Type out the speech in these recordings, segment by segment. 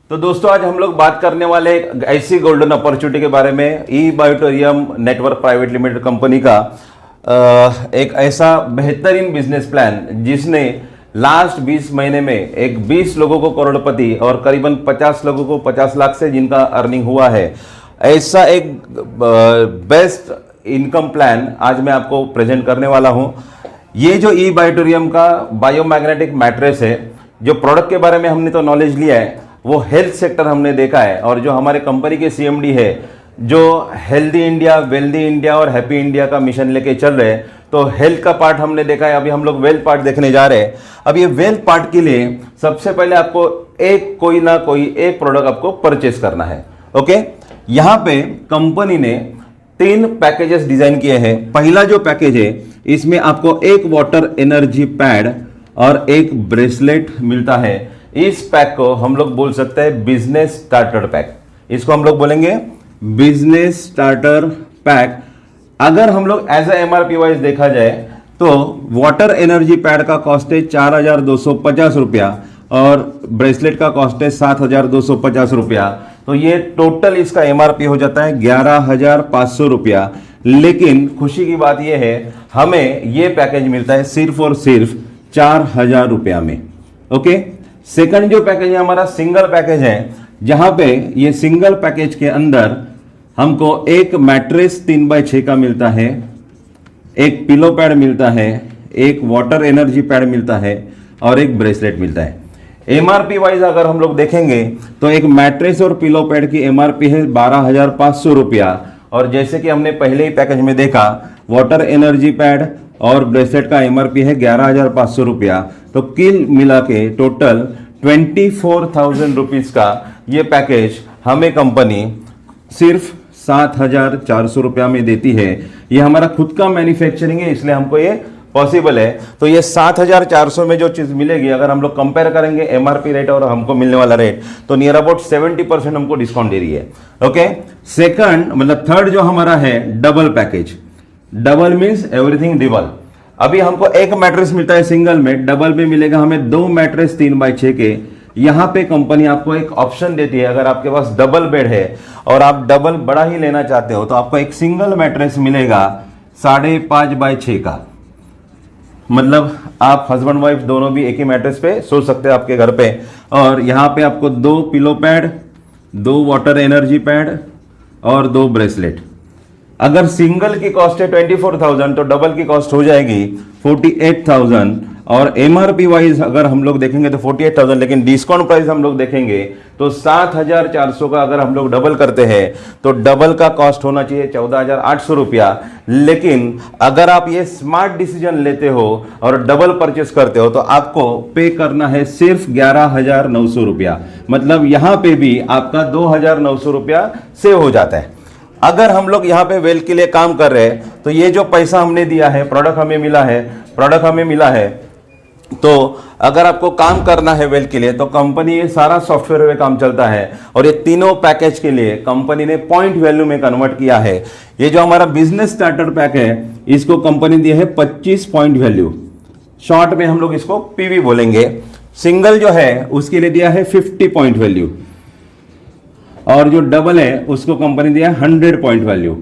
तो दोस्तों आज हम लोग बात करने वाले एक ऐसी गोल्डन अपॉर्चुनिटी के बारे में, ई बायोटोरियम नेटवर्क प्राइवेट लिमिटेड कंपनी का एक ऐसा बेहतरीन बिजनेस प्लान जिसने लास्ट 20 महीने में एक 20 लोगों को करोड़पति और करीबन 50 लोगों को 50 लाख से जिनका अर्निंग हुआ है, ऐसा एक बेस्ट इनकम प्लान आज मैं आपको प्रेजेंट करने वाला हूं। ये जो ई बायोटोरियम का बायोमैग्नेटिक मैट्रेस है, जो प्रोडक्ट के बारे में हमने तो नॉलेज लिया है, वो हेल्थ सेक्टर हमने देखा है और जो हमारे कंपनी के सीएमडी है जो हेल्दी इंडिया, वेल्दी इंडिया और हैप्पी इंडिया का मिशन लेके चल रहे हैं, तो हेल्थ का पार्ट हमने देखा है। अभी हम लोग वेल्थ पार्ट देखने जा रहे हैं। अब ये वेल्थ पार्ट के लिए सबसे पहले आपको एक कोई ना कोई एक प्रोडक्ट आपको परचेस करना है। ओके, यहाँ पे कंपनी ने 3 पैकेजेस डिजाइन किए हैं। पहला जो पैकेज है इसमें आपको एक वाटर एनर्जी पैड और एक ब्रेसलेट मिलता है। इस पैक को हम लोग बोल सकते हैं बिजनेस स्टार्टर पैक। इसको हम लोग बोलेंगे बिजनेस स्टार्टर पैक। अगर हम लोग एज ए एमआरपी वाइज देखा जाए तो वाटर एनर्जी पैड का कॉस्ट है 4,250 रुपया और ब्रेसलेट का कॉस्ट है 7,250 रुपया। तो ये टोटल इसका एमआरपी हो जाता है 11,500 रुपया। लेकिन खुशी की बात यह है हमें ये पैकेज मिलता है सिर्फ और सिर्फ 4,000 रुपया में। ओके, सेकंड जो पैकेज है हमारा सिंगल पैकेज है, जहां पे ये सिंगल पैकेज के अंदर हमको एक मैट्रेस 3x6 का मिलता है, एक पिलो पैड मिलता है, एक वाटर एनर्जी पैड मिलता है और एक ब्रेसलेट मिलता है। एमआरपी वाइज अगर हम लोग देखेंगे तो एक मैट्रेस और पिलो पैड की एमआरपी है 12,500 रुपया और जैसे कि हमने पहले ही पैकेज में देखा वाटर एनर्जी पैड और ब्रेसलेट का एमआरपी है 11,500 रुपया। तो किल मिला के टोटल 24,000 रुपीज का ये पैकेज हमें कंपनी सिर्फ 7,400 रुपया में देती है। ये हमारा खुद का मैन्युफैक्चरिंग है, इसलिए हमको ये पॉसिबल है। तो ये 7,400 में जो चीज मिलेगी, अगर हम लोग कंपेयर करेंगे एमआरपी रेट और हमको मिलने वाला रेट, तो नियर अबाउट 70% हमको डिस्काउंट दे रही है। ओके, सेकंड मतलब थर्ड जो हमारा है double package. Double means everything double. अभी हमको एक मैट्रेस मिलता है सिंगल में, डबल में मिलेगा हमें 2 मैट्रेस 3x6 के। यहां पे कंपनी आपको एक ऑप्शन देती है, अगर आपके पास डबल बेड है और आप डबल बड़ा ही लेना चाहते हो तो आपको एक सिंगल मैट्रेस मिलेगा 5.5x6 का। मतलब आप हस्बैंड वाइफ दोनों भी एक ही मैट्रेस पे सो सकते हैं आपके घर पे। और यहाँ पे आपको 2 pillow pad, 2 water energy pad और 2 ब्रेसलेट। अगर सिंगल की कॉस्ट है 24,000 तो डबल की कॉस्ट हो जाएगी 48,000 और एमआरपी वाइज अगर हम लोग देखेंगे तो 48,000, लेकिन डिस्काउंट प्राइस हम लोग देखेंगे तो 7,400 का अगर हम लोग डबल करते हैं तो डबल का कॉस्ट होना चाहिए 14,800 रुपया। लेकिन अगर आप ये स्मार्ट डिसीजन लेते हो और डबल परचेस करते हो तो आपको पे करना है सिर्फ 11,900 रुपया। मतलब यहां पे भी आपका 2,900 रुपया सेव हो जाता है। अगर हम लोग यहाँ पे वेल के लिए काम कर रहे हैं तो ये जो पैसा हमने दिया है, प्रोडक्ट हमें मिला है, तो अगर आपको काम करना है वेल के लिए तो कंपनी ये सारा सॉफ्टवेयर में काम चलता है और ये तीनों पैकेज के लिए कंपनी ने पॉइंट वैल्यू में कन्वर्ट किया है। ये जो हमारा बिजनेस स्टार्टर पैक है इसको कंपनी दिया है 25 पॉइंट वैल्यू, शॉर्ट में हम लोग इसको पीवी बोलेंगे। सिंगल जो है उसके लिए दिया है 50 पॉइंट वैल्यू और जो डबल है उसको कंपनी दिया 100 पॉइंट वैल्यू।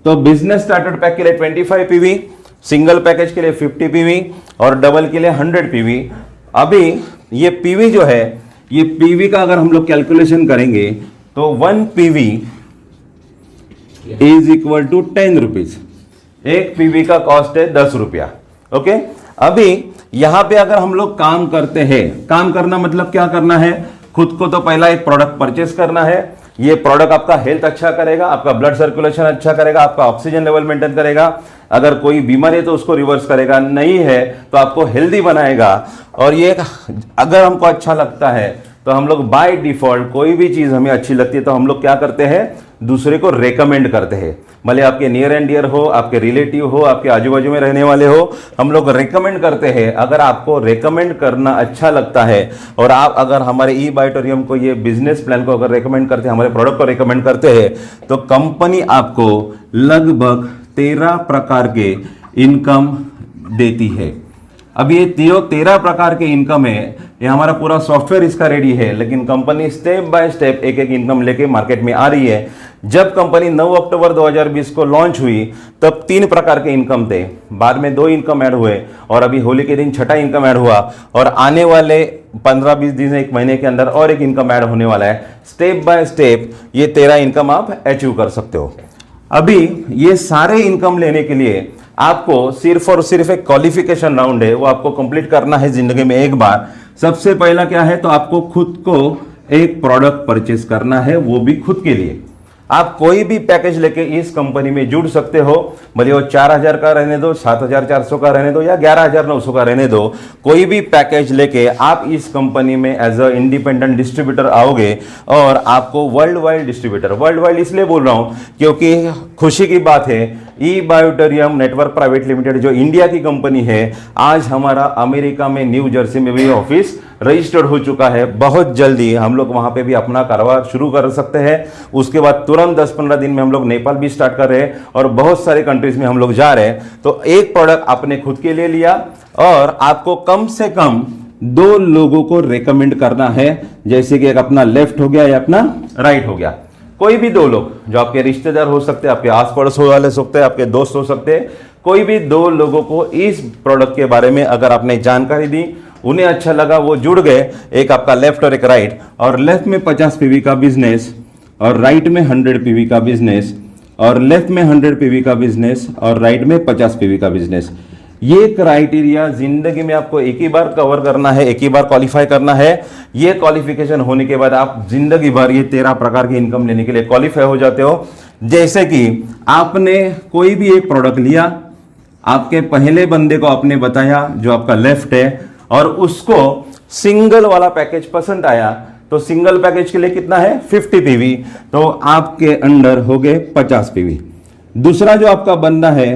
तो बिजनेस स्टार्टर पैक के लिए 25 पीवी, सिंगल पैकेज के लिए 50 पीवी और डबल के लिए 100 पीवी। अभी ये पीवी जो है, ये पीवी का अगर हम लोग कैलकुलेशन करेंगे तो 1 PV is equal to 10 rupees. एक पीवी का कॉस्ट है 10 रुपया। ओके, अभी यहां पे अगर हम लोग काम करते हैं, काम करना मतलब क्या करना है, खुद को तो पहला एक प्रोडक्ट परचेस करना है। ये प्रोडक्ट आपका हेल्थ अच्छा करेगा, आपका ब्लड सर्कुलेशन अच्छा करेगा, आपका ऑक्सीजन लेवल मेंटेन करेगा, अगर कोई बीमारी है तो उसको रिवर्स करेगा, नहीं है तो आपको हेल्दी बनाएगा। और ये अगर हमको अच्छा लगता है तो हम लोग बाय डिफॉल्ट कोई भी चीज हमें अच्छी लगती है तो हम लोग क्या करते हैं, दूसरे को रेकमेंड करते हैं। भले आपके नियर एंड डियर हो, आपके रिलेटिव हो, आपके आजू बाजू में रहने वाले हो, हम लोग रेकमेंड करते हैं। अगर आपको रेकमेंड करना अच्छा लगता है और आप अगर हमारे ई बायोटोरियम को, ये बिजनेस प्लान को अगर रेकमेंड करते हैं, हमारे प्रोडक्ट को रेकमेंड करते हैं, तो कंपनी आपको लगभग 13 प्रकार के इनकम देती है। अब ये 13 प्रकार के इनकम है, ये हमारा पूरा सॉफ्टवेयर इसका रेडी है, लेकिन कंपनी स्टेप बाय स्टेप एक एक इनकम लेके मार्केट में आ रही है। जब कंपनी 9 अक्टूबर 2020 को लॉन्च हुई तब 3 प्रकार के इनकम थे, बाद में 2 इनकम ऐड हुए और अभी होली के दिन छठा इनकम ऐड हुआ और आने वाले 15-20 दिन 1 महीने के अंदर और एक इनकम ऐड होने वाला है। स्टेप बाय स्टेप ये 13 इनकम आप अचीव कर सकते हो। अभी ये सारे इनकम लेने के लिए आपको सिर्फ और सिर्फ एक क्वालिफिकेशन राउंड है, वो आपको कंप्लीट करना है जिंदगी में एक बार। सबसे पहला क्या है, तो आपको खुद को एक प्रोडक्ट परचेस करना है, वो भी खुद के लिए। आप कोई भी पैकेज लेके इस कंपनी में जुड़ सकते हो, भले वो 4000 का रहने दो, 7400 का रहने दो या 11900 का रहने दो। कोई भी पैकेज लेके आप इस कंपनी में एज अ इंडिपेंडेंट डिस्ट्रीब्यूटर आओगे और आपको world wide distributor, world wide इसलिए बोल रहा हूं क्योंकि खुशी की बात है, ई बायोटेरियम नेटवर्क प्राइवेट लिमिटेड जो इंडिया की कंपनी है, आज हमारा अमेरिका में न्यू जर्सी में भी ऑफिस रजिस्टर्ड हो चुका है। बहुत जल्दी हम लोग वहां पे भी अपना कारोबार शुरू कर सकते हैं। उसके बाद तुरंत 10-15 दिन में हम लोग नेपाल भी स्टार्ट कर रहे हैं और बहुत सारे कंट्रीज में हम लोग जा रहे हैं। तो एक प्रोडक्ट आपने खुद के लिए लिया और आपको कम से कम 2 लोगों को रेकमेंड करना है, जैसे कि एक अपना लेफ्ट हो गया या अपना राइट हो गया। कोई भी 2 लोग जो आपके रिश्तेदार हो सकते हैं, आपके आस पड़ोस वाले हो सकते हैं, आपके दोस्त हो सकते हैं, कोई भी 2 लोगों को इस प्रोडक्ट के बारे में अगर आपने जानकारी दी, उन्हें अच्छा लगा, वो जुड़ गए, एक आपका लेफ्ट और एक राइट, और लेफ्ट में 50 पीवी का बिजनेस और राइट में 100 पीवी का बिजनेस, और लेफ्ट में 100 पीवी का बिजनेस और राइट में 50 पीवी का बिजनेस। ये क्राइटेरिया जिंदगी में आपको एक ही बार कवर करना है, एक ही बार क्वालिफाई करना है। ये क्वालिफिकेशन होने के बाद आप जिंदगी भर ये 13 प्रकार की इनकम लेने के लिए क्वालिफाई हो जाते हो। जैसे कि आपने कोई भी एक प्रोडक्ट लिया, आपके पहले बंदे को आपने बताया जो आपका लेफ्ट है, और उसको सिंगल वाला पैकेज पसंद आया, तो सिंगल पैकेज के लिए कितना है 50 पीवी, तो आपके अंडर हो गए 50 पीवी। दूसरा जो आपका बंदा है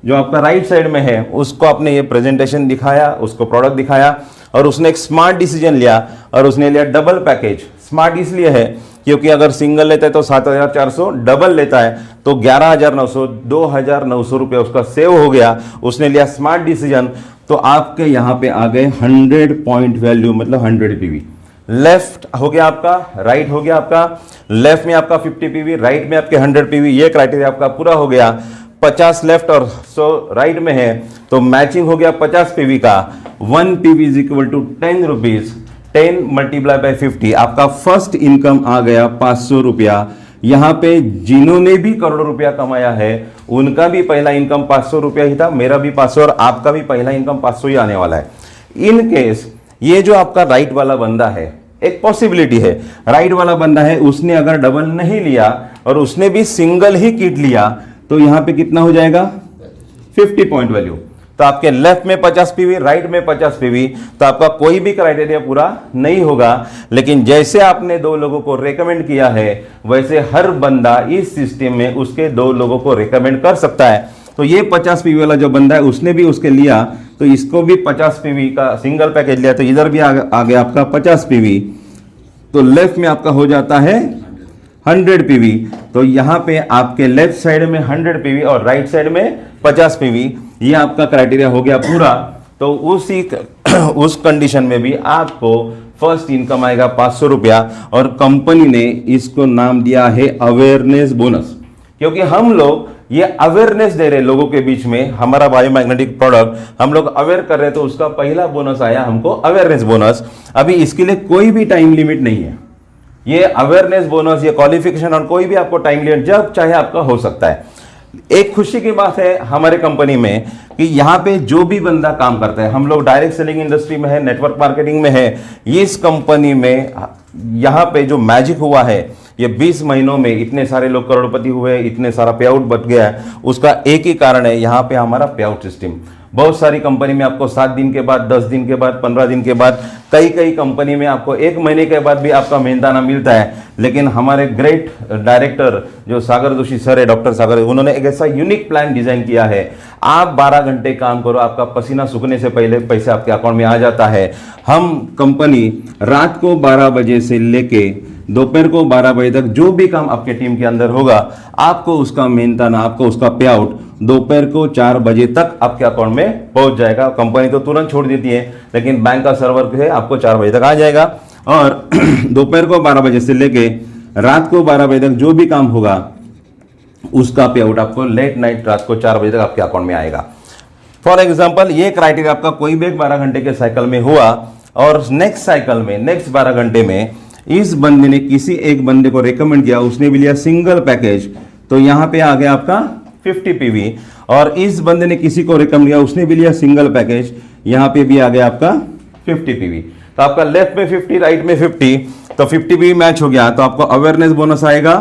जो आपका राइट साइड में है, उसको आपने ये प्रेजेंटेशन दिखाया, उसको प्रोडक्ट दिखाया और उसने एक स्मार्ट डिसीजन लिया और उसने लिया डबल पैकेज। स्मार्ट इसलिए है क्योंकि अगर सिंगल लेता है तो 7400, डबल लेता है तो 11900, 2900 रुपया उसका सेव हो गया। उसने लिया स्मार्ट डिसीजन, तो आपके यहां पे आ गए 100 पॉइंट वैल्यू, मतलब 100 पीवी। लेफ्ट हो गया आपका, राइट हो गया आपका, लेफ्ट में आपका 50 पीवी, राइट में आपके 100 पीवी। ये क्राइटेरिया आपका पूरा हो गया। 50 लेफ्ट और 100 राइट में है, तो मैचिंग हो गया 50 पीवी का। 1 PV is equal to 10 rupees, 10 multiply by 50, आपका फर्स्ट इनकम आ गया 500 रुपया। यहां पे जिन्होंने भी करोड़ों रुपया कमाया है उनका भी पहला इनकम 500 रुपया ही था, मेरा भी 500 और आपका भी पहला इनकम 500 ही आने वाला है। इन केस ये जो आपका राइट वाला बंदा है, एक पॉसिबिलिटी है, राइट वाला बंदा है, उसने अगर डबल नहीं लिया और उसने भी सिंगल ही किट लिया, तो यहां पे कितना हो जाएगा 50 पॉइंट वैल्यू। तो आपके लेफ्ट में 50 पीवी, राइट में 50 पीवी, तो आपका कोई भी क्राइटेरिया पूरा नहीं होगा। लेकिन जैसे आपने 2 लोगों को रेकमेंड किया है, वैसे हर बंदा इस सिस्टम में उसके 2 लोगों को रेकमेंड कर सकता है। तो ये 50 पीवी वाला जो बंदा है उसने भी उसके लिया, तो इसको भी 50 पीवी का सिंगल पैकेज लिया, तो इधर भी आ गया आपका 50 पीवी। तो लेफ्ट में आपका हो जाता है 100 पीवी। तो यहां पे आपके लेफ्ट साइड में 100 पीवी और राइट साइड में 50 पीवी, ये आपका क्राइटेरिया हो गया पूरा। तो उस कंडीशन में भी आपको फर्स्ट इनकम आएगा 500 रुपया, और कंपनी ने इसको नाम दिया है अवेयरनेस बोनस, क्योंकि हम लोग ये अवेयरनेस दे रहे लोगों के बीच में। हमारा बायोमैग्नेटिक प्रोडक्ट हम लोग अवेयर कर रहे, तो उसका पहला बोनस आया हमको अवेयरनेस बोनस। अभी इसके लिए कोई भी टाइम लिमिट नहीं है। ये अवेयरनेस बोनस, ये क्वालिफिकेशन और कोई भी आपको टाइम लिमिट जब चाहे आपका हो सकता है। एक खुशी की बात है हमारे कंपनी में कि यहाँ पे जो भी बंदा काम करता है, हम लोग डायरेक्ट सेलिंग इंडस्ट्री में है, नेटवर्क मार्केटिंग में है, इस कंपनी में यहाँ पे जो मैजिक हुआ है, ये 20 महीनों में इतने सारे लोग करोड़पति हुए, इतने सारा पे आउट बच गया है, उसका एक ही कारण है यहाँ पे हमारा पे आउट सिस्टम। बहुत सारी कंपनी में आपको 7 दिन के बाद, 10 दिन के बाद, 15 दिन के बाद, कई कंपनी में आपको 1 महीने के बाद भी आपका मेहनताना मिलता है। लेकिन हमारे ग्रेट डायरेक्टर जो सागर जोशी सर है, डॉक्टर सागर, उन्होंने एक ऐसा यूनिक प्लान डिजाइन किया है। आप 12 घंटे काम करो, आपका पसीना सूखने से पहले पैसे आपके अकाउंट में आ जाता है। हम कंपनी रात को 12 बजे से लेके दोपहर को 12 बजे तक जो भी काम आपके टीम के अंदर होगा, आपको उसका मेहनताना, आपको उसका पे आउट दोपहर को 4 बजे तक आपके अकाउंट में पहुंच जाएगा। कंपनी तो तुरंत छोड़ देती है, लेकिन बैंक का सर्वर है आपको 4 बजे तक आ जाएगा। और दोपहर को 12 बजे से लेके रात को 12 बजे तक जो भी काम होगा उसका पे आउट आपको लेट नाइट रात को 4 बजे तक आपके अकाउंट में आएगा। फॉर एग्जाम्पल, ये क्राइटेरिया आपका कोई भी एक 12 घंटे के साइकिल में हुआ और नेक्स्ट साइकिल में नेक्स्ट 12 घंटे में इस बंदे ने किसी एक बंदे को रेकमेंड किया, उसने भी लिया सिंगल पैकेज, तो यहां पे आ गया आपका 50 पीवी। और इस बंदे ने किसी को रेकमेंड किया, उसने भी लिया सिंगल पैकेज, यहां पे भी आ गया आपका 50 पीवी। तो आपका लेफ्ट में 50 राइट में 50, तो 50 पीवी मैच हो गया तो आपको अवेयरनेस बोनस आएगा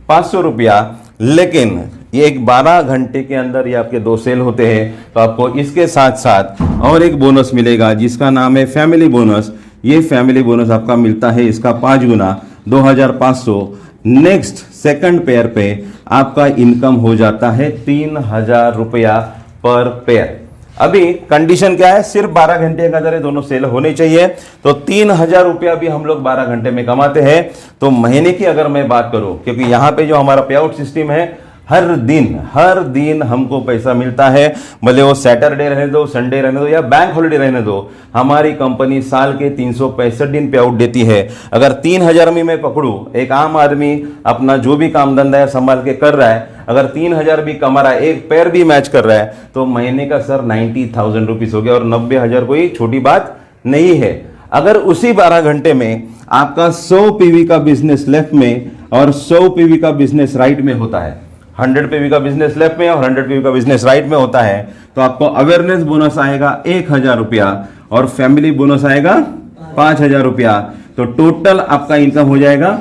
500 रुपया। लेकिन ये एक 12 घंटे के अंदर ये आपके 2 सेल होते हैं, तो आपको इसके साथ साथ और एक बोनस मिलेगा जिसका नाम है फैमिली बोनस। ये फैमिली बोनस आपका मिलता है इसका 5 गुना 2500। नेक्स्ट सेकंड पेयर पे आपका इनकम हो जाता है 3000 रुपया पर पेयर। अभी कंडीशन क्या है, सिर्फ 12 घंटे के अंदर दोनों सेल होने चाहिए। तो 3000 रुपया भी हम लोग 12 घंटे में कमाते हैं। तो महीने की अगर मैं बात करूं, क्योंकि यहां पे जो हमारा पे आउट सिस्टम है, हर दिन हमको पैसा मिलता है, भले वो सैटरडे रहने दो, संडे रहने दो या बैंक हॉलिडे रहने दो। हमारी कंपनी साल के 365 दिन पे आउट देती है। अगर 3000 में मैं पकड़ूं, एक आम आदमी अपना जो भी काम धंधा है संभाल के कर रहा है, अगर 3000 भी कमा रहा है, एक पैर भी मैच कर रहा है, तो महीने का सर 90,000 रुपीज हो गया। और 90,000 कोई छोटी बात नहीं है। अगर उसी 12 घंटे में आपका 100 पीवी का बिजनेस लेफ्ट में और 100 पीवी का बिजनेस राइट में होता है, 100 पीवी का बिजनेस लेफ्ट में और 100 पीवी का बिजनेस राइट में होता है, तो आपको अवेयरनेस बोनस आएगा 1000 रुपया और फैमिली बोनस आएगा 5000 रुपया। तो टोटल आपका इनकम हो जाएगा।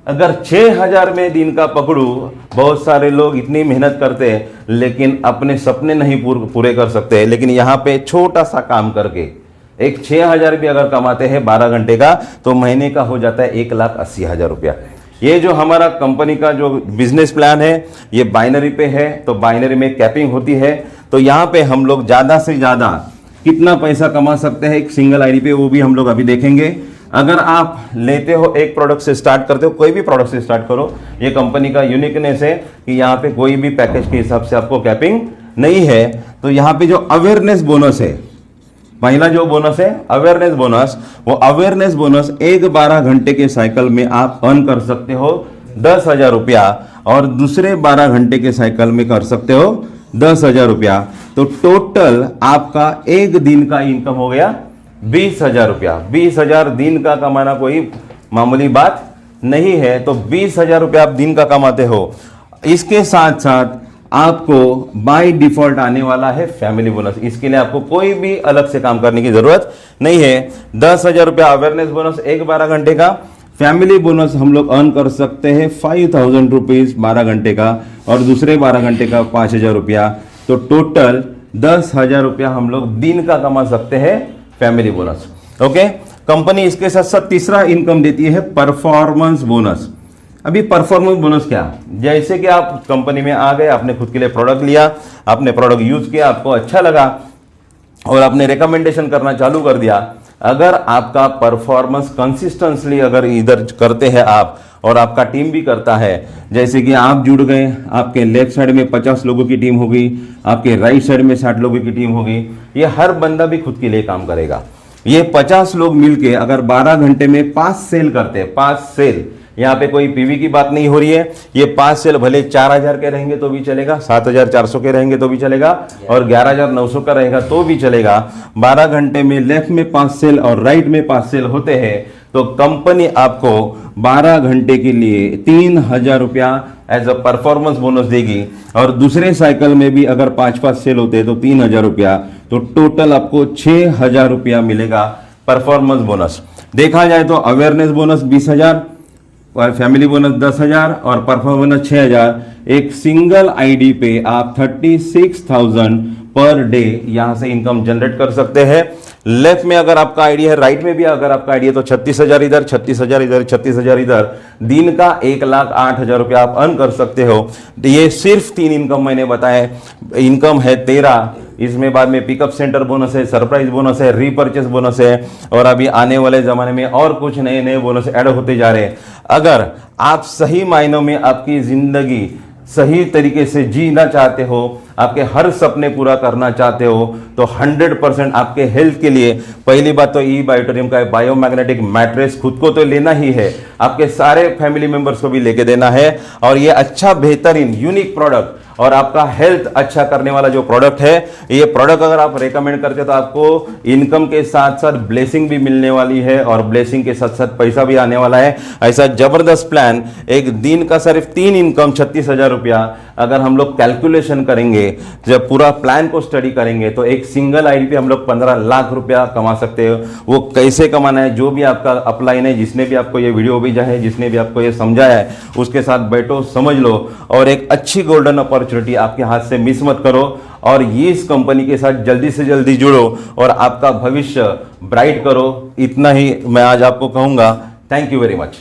अगर 6000 में दिन का पकड़ू, बहुत सारे लोग इतनी मेहनत करते हैं लेकिन अपने सपने नहीं पूरे कर सकते। लेकिन यहाँ पे छोटा सा काम करके एक 6000 भी अगर कमाते हैं 12 घंटे का, तो महीने का हो जाता है 1,80,000 रुपया। ये जो हमारा कंपनी का जो बिजनेस प्लान है ये बाइनरी पे है, तो बाइनरी में कैपिंग होती है। तो यहाँ पे हम लोग ज़्यादा से ज़्यादा कितना पैसा कमा सकते हैं एक सिंगल आईडी पे, वो भी हम लोग अभी देखेंगे। अगर आप लेते हो एक प्रोडक्ट से स्टार्ट करते हो, कोई भी प्रोडक्ट से स्टार्ट करो, ये कंपनी का यूनिकनेस है कि यहाँ पे कोई भी पैकेज के हिसाब से आपको कैपिंग नहीं है। तो यहाँ पे जो अवेयरनेस बोनस है, पहला जो बोनस है अवेयरनेस बोनस, वो अवेयरनेस बोनस एक 12 घंटे के साइकिल में आप अर्न कर सकते हो 10,000 रुपया और दूसरे 12 घंटे के साइकिल में कर सकते हो 10,000 रुपया। तो टोटल आपका एक दिन का इनकम हो गया 20,000 रुपया। 20,000 दिन का कमाना कोई मामूली बात नहीं है। तो 20,000 रुपया आप दिन का कमाते हो। इसके साथ साथ आपको बाय डिफॉल्ट आने वाला है फैमिली बोनस। इसके लिए आपको कोई भी अलग से काम करने की जरूरत नहीं है। 10,000 रुपया अवेयरनेस बोनस एक 12 घंटे का। फैमिली बोनस हम लोग अर्न कर सकते हैं 5,000 रुपीज 12 घंटे का और दूसरे 12 घंटे का 5,000 रुपया। तो टोटल 10,000 रुपया हम लोग दिन का कमा सकते हैं फैमिली बोनस। ओके, कंपनी इसके साथ साथ तीसरा इनकम देती है परफॉर्मेंस बोनस। अभी परफॉर्मेंस बोनस क्या, जैसे कि आप कंपनी में आ गए, आपने खुद के लिए प्रोडक्ट लिया, आपने प्रोडक्ट यूज किया, आपको अच्छा लगा और आपने रिकमेंडेशन करना चालू कर दिया। अगर आपका परफॉर्मेंस कंसिस्टेंटली अगर इधर करते हैं आप और आपका टीम भी करता है, जैसे कि आप जुड़ गए, आपके लेफ्ट साइड में 50 लोगों की टीम होगी, आपके राइट साइड में 60 लोगों की टीम होगी, ये हर बंदा भी खुद के लिए काम करेगा। ये 50 लोग मिलके अगर 12 घंटे में 5 सेल करते हैं, 5 सेल, यहाँ पे कोई पीवी की बात नहीं हो रही है। ये 5 सेल भले 4,000 के रहेंगे तो भी चलेगा, 7,400 के रहेंगे तो भी चलेगा और 11,900 का रहेगा तो भी चलेगा। 12 घंटे में लेफ्ट में 5 सेल और राइट में 5 सेल होते हैं, तो कंपनी आपको 12 घंटे के लिए 3,000 रुपया एज अ परफॉर्मेंस बोनस देगी। और दूसरे साइकिल में भी अगर 5-5 सेल होते हैं तो 3,000 रुपया। तो टोटल आपको 6,000 रुपया मिलेगा परफॉर्मेंस बोनस। देखा जाए तो अवेयरनेस बोनस 20,000 और फैमिली बोनस 10,000 और परफॉर्मेंस बोनस 6,000। एक सिंगल आईडी पे आप 36,000 पर डे यहां से इनकम जनरेट कर सकते हैं। लेफ्ट में अगर आपका आईडी है, राइट में भी अगर आपका आईडी है, तो 36,000 इधर, 36,000 इधर, 36,000 इधर, दिन का 1,08,000 रुपया आप अर्न कर सकते हो। ये सिर्फ 3 इनकम मैंने बताया। इनकम है 13, इसमें बाद में पिकअप सेंटर बोनस है, सरप्राइज बोनस है, रीपर्चेस बोनस है और अभी आने वाले जमाने में और कुछ नए नए बोनस ऐड होते जा रहे हैं। अगर आप सही मायनों में आपकी जिंदगी सही तरीके से जीना चाहते हो, आपके हर सपने पूरा करना चाहते हो, तो 100% आपके हेल्थ के लिए पहली बात तो ई बायोटोरियम का बायोमैग्नेटिक मैट्रेस खुद को तो लेना ही है, आपके सारे फैमिली मेंबर्स को भी लेके देना है। और ये अच्छा बेहतरीन यूनिक प्रोडक्ट और आपका हेल्थ अच्छा करने वाला जो प्रोडक्ट है, ये प्रोडक्ट अगर आप रेकमेंड करते हो तो आपको इनकम के साथ साथ ब्लेसिंग भी मिलने वाली है और ब्लेसिंग के साथ साथ पैसा भी आने वाला है। ऐसा जबरदस्त प्लान, एक दिन का सिर्फ 3 इनकम 36,000 रुपया अगर हम लोग कैलकुलेशन करेंगे, जब पूरा प्लान को स्टडी करेंगे तो एक सिंगल आईडी पे हम लोग 15 लाख रुपया कमा सकते हो। वो कैसे कमाना है, जो भी आपका अपलाइन है, जिसने भी आपको ये वीडियो भेजा है, जिसने भी आपको ये समझाया है, उसके साथ बैठो, समझ लो और एक अच्छी गोल्डन अपॉर्चुनिटी आपके हाथ से मिस मत करो और ये इस कंपनी के साथ जल्दी से जल्दी जुड़ो और आपका भविष्य ब्राइट करो। इतना ही मैं आज आपको कहूंगा। Thank you very much.